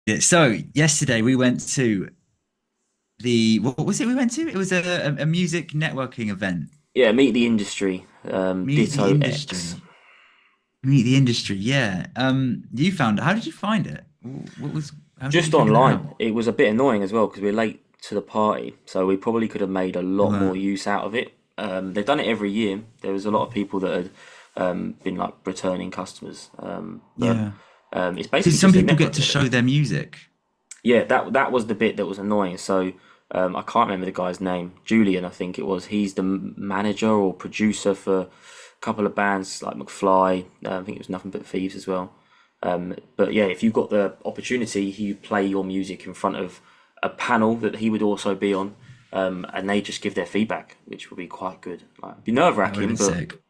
Yeah, so yesterday we went to the what was it we went to? It was a music networking event. Yeah, meet the industry. Meet the Ditto X. industry. Meet the industry. Yeah. You found it. How did you find it? What was how did you Just figure that online. out? It was a bit annoying as well because we are late to the party, so we probably could have made a You lot were more use out of it. They've done it every year. There was a lot of people that had been like returning customers, but yeah. it's Because basically some just a people get to networking show event. their music. Yeah, that was the bit that was annoying. So I can't remember the guy's name. Julian, I think it was. He's the manager or producer for a couple of bands like McFly. I think it was Nothing But Thieves as well. But yeah, if you got the opportunity, he would play your music in front of a panel that he would also be on, and they just give their feedback, which would be quite good. Like, it'd be nerve That would have wracking, been but sick.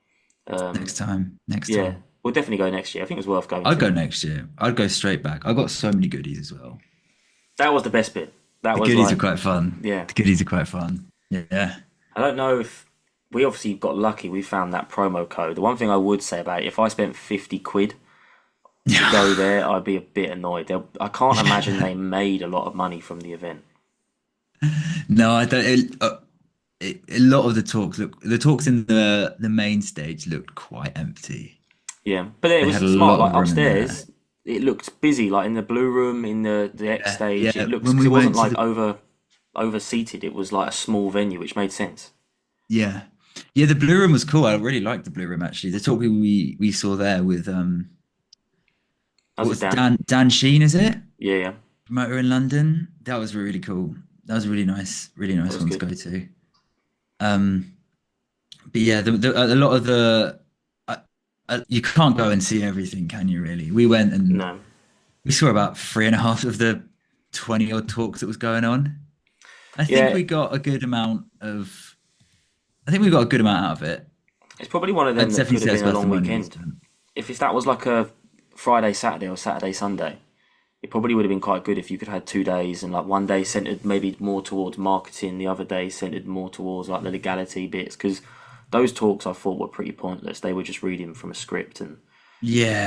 Next time. Next yeah, time. we'll definitely go next year. I think it was worth going I'd to. go next year. I'd go straight back. I got so many goodies as well. That was the best bit. That The was goodies are like, quite fun. yeah. The goodies are quite fun. Yeah. I don't know if we obviously got lucky. We found that promo code. The one thing I would say about it, if I spent 50 quid to go Yeah. there, I'd be a bit annoyed. I can't imagine they made a lot of money from the event. No, I don't. A lot of the talks in the main stage looked quite empty. Yeah, but it They was had a smart. lot Like of room in there. upstairs, it looked busy. Like in the blue room, in the X Yeah, stage, yeah. it looks When because we it wasn't went to like the over seated. It was like a small venue, which made sense. yeah, yeah, the blue room was cool. I really liked the blue room actually. The talk we saw there with How's what it, was Dan? Dan Sheen, is it? Yeah, yeah, Promoter in London. That was really cool. That was a really that nice was one to good. go to. Um, but yeah, a lot of you can't go and see everything, can you? Really? We went and No, we saw about three and a half of the 20 odd talks that was going on. I think yeah, we got a good amount of, I think we got a good amount out of it. it's probably one of I'd them that definitely could have say it's been a worth the long money we weekend. spent. If that was like a Friday, Saturday, or Saturday, Sunday, it probably would have been quite good if you could have had 2 days and like one day centered maybe more towards marketing, the other day centered more towards like the legality bits. Because those talks I thought were pretty pointless. They were just reading from a script and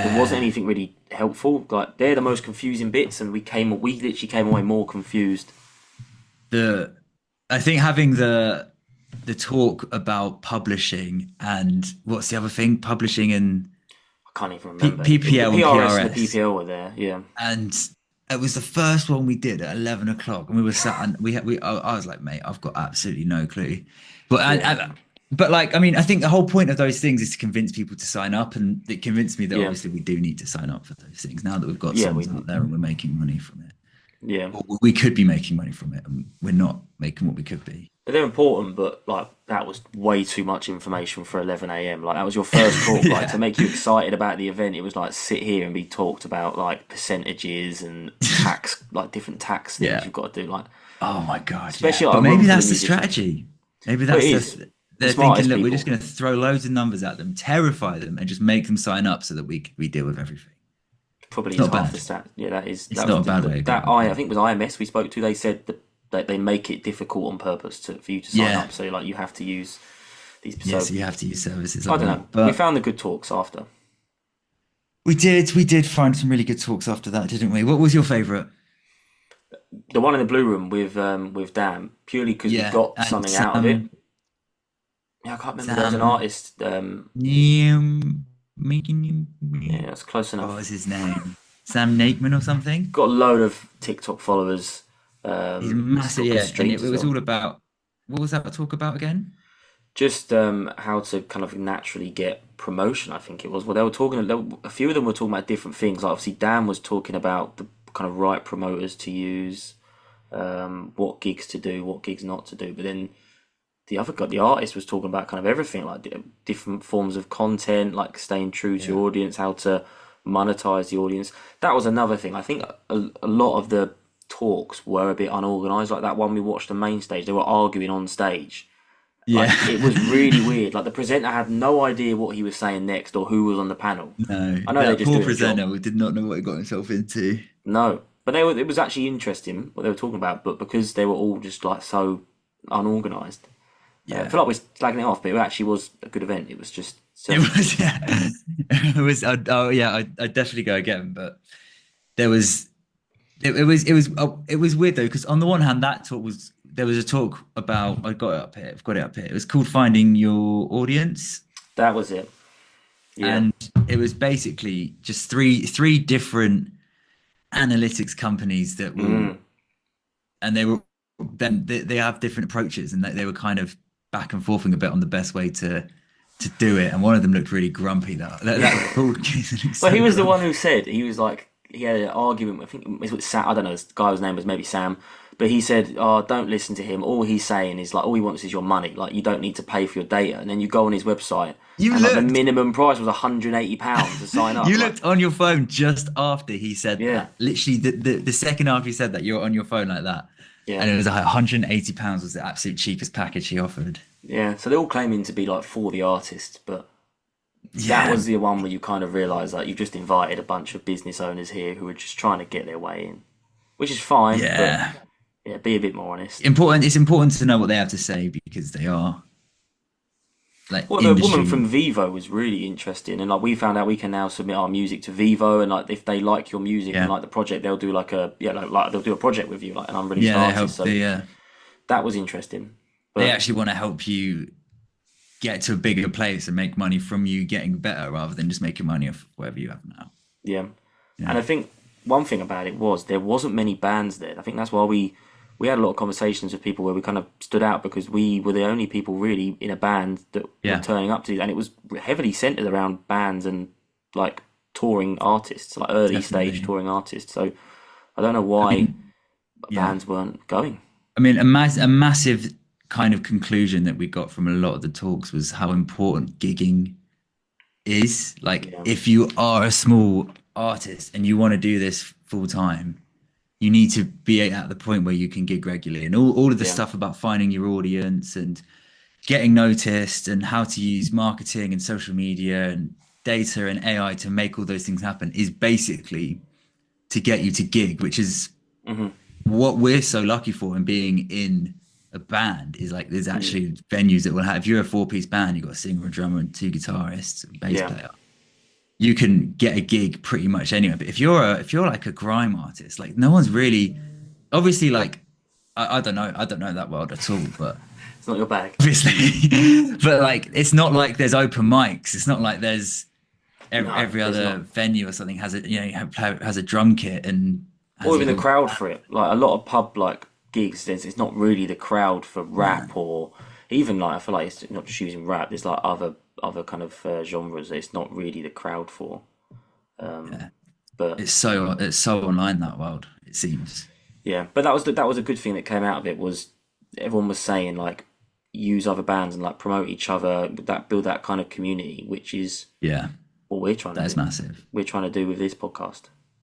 there wasn't Yeah. anything really helpful. Like they're the most confusing bits, and we literally came away more confused. The, I think having the talk about publishing and what's the other thing? Publishing and I can't even remember. The PPL and PRS and the PRS. PPL were there. Yeah, And it was the first one we did at 11 o'clock, and we were sat and I was like, mate, I've got absolutely no clue. But yeah, but like, I mean, I think the whole point of those things is to convince people to sign up, and it convinced me that yeah, obviously we do need to sign up for those things now that we've got yeah. songs We out there and we're making money from it. yeah. Or we could be making money from it, and we're not making what we could be. But they're important, but like that was way too much information for 11 a.m. Like that was your first talk, like to Yeah. make you excited about the event. It was like sit here and be talked about like percentages and tax, like different tax things Yeah. you've got to do. Like Oh my God, yeah. especially like But a room maybe full of that's the musicians. strategy. Maybe Well, it that's is the they're thinking, smartest look, we're just people. going to throw loads of numbers at them, terrify them, and just make them sign up so that we deal with everything. Probably It's is not half the bad. stat. Yeah, It's that was not a bad way of that going. I think it was IMS we spoke to. They said that they make it difficult on purpose for you to sign Yeah. up. So like you have to use these. Yeah, So so you have to use services I like don't know. that. We But found the good talks after. we did find some really good talks after that, didn't we? What was your favorite? The one in the blue room with Dan, purely because we Yeah, got and something out of it. Sam Yeah, I can't remember. There was an Sam artist. making Yeah, that's close what enough. was his name? Sam Nakeman or something? Got a load of TikTok followers. He's It's massive, got good yeah. And streams it as was well. all about what was that talk about again? Just how to kind of naturally get promotion. I think it was. Well, they were talking. A few of them were talking about different things. Like obviously, Dan was talking about the kind of right promoters to use, what gigs to do, what gigs not to do. But then the other guy, the artist, was talking about kind of everything, like different forms of content, like staying true to Yeah. your audience, how to monetize the audience. That was another thing. I think a lot of the talks were a bit unorganized. Like that one we watched the main stage, they were arguing on stage. Yeah. Like it was really weird. Like the presenter had no idea what he was saying next or who was on the panel. No, I know they're that just poor doing a job. presenter who did not know what he got himself into. No, but they were. It was actually interesting what they were talking about. But because they were all just like so unorganized, I Yeah. feel like we're slagging it off. But it actually was a good event. It was just It was, serendipity. yeah. It was, oh, yeah, I definitely go again. But there was, it was weird though, because on the one hand, that talk was there was a talk about I got it up here. I've got it up here. It was called Finding Your Audience, That was it. Yeah. and it was basically just three different analytics companies that will, Mm. and they were then they have different approaches, and they were kind of back and forthing a bit on the best way to do it. And one of them looked really grumpy. That bald kid looked Well, so he was the one grumpy. who said he was like he had an argument. I think it was with Sam. I don't know. This guy's name was maybe Sam, but he said, "Oh, don't listen to him. All he's saying is like all he wants is your money. Like you don't need to pay for your data." And then you go on his website, You and like the looked minimum price was £180 to sign up. you Like, looked on your phone just after he said yeah, that. Literally, the second after he said that, you're on your phone like that. yeah, And it was like £180 was the absolute cheapest package he offered. yeah. So they're all claiming to be like for the artist, but that Yeah. was the one where you kind of realise that you've just invited a bunch of business owners here who are just trying to get their way in, which is fine, but Yeah. yeah, be a bit more honest. It's important to know what they have to say because they are like Well, the woman industry. from Vivo was really interesting, and like we found out we can now submit our music to Vivo, and like if they like your music and Yeah. like the project, they'll do like a yeah, like they'll do a project with you, like an unreleased Yeah, they artist. help So that was interesting. they But actually want to help you get to a bigger place and make money from you getting better rather than just making money off whatever you have now. yeah, and Yeah. I think one thing about it was there wasn't many bands there. I think that's why we had a lot of conversations with people where we kind of stood out because we were the only people really in a band that were Yeah. turning up to these, and it was heavily centered around bands and like touring artists, like early stage Definitely. touring artists. So I don't know I why mean, yeah. bands weren't going. I mean, a massive kind of conclusion that we got from a lot of the talks was how important gigging is. Like, Yeah, if you are a small artist and you want to do this full time, you need to be at the point where you can gig regularly. And all of the yeah, stuff about finding your audience and getting noticed and how to use marketing and social media and data and AI to make all those things happen is basically to get you to gig, which is hmm what we're so lucky for in being in a band is like there's mm, actually venues that will have if you're a four-piece band, you've got a singer, a drummer, and two guitarists, a bass yeah, player. You can get a gig pretty much anywhere. But if you're like a grime artist, like no one's really obviously like I don't know that world at all, but it's not your bag. obviously but like it's not like there's open mics. It's not like there's No, every there's other not. venue or something has a has a drum kit and Or has a even the whole crowd for it. Like a lot of pub like gigs, it's not really the crowd for rap or even like I feel like it's not just using rap. There's like other kind of genres that it's not really the crowd for. Um, yeah. but It's so online that world, it seems. yeah, but that was a good thing that came out of it was everyone was saying like use other bands and like promote each other, that build that kind of community, which is Yeah, what we're trying to that is do. massive. We're trying to do with this podcast.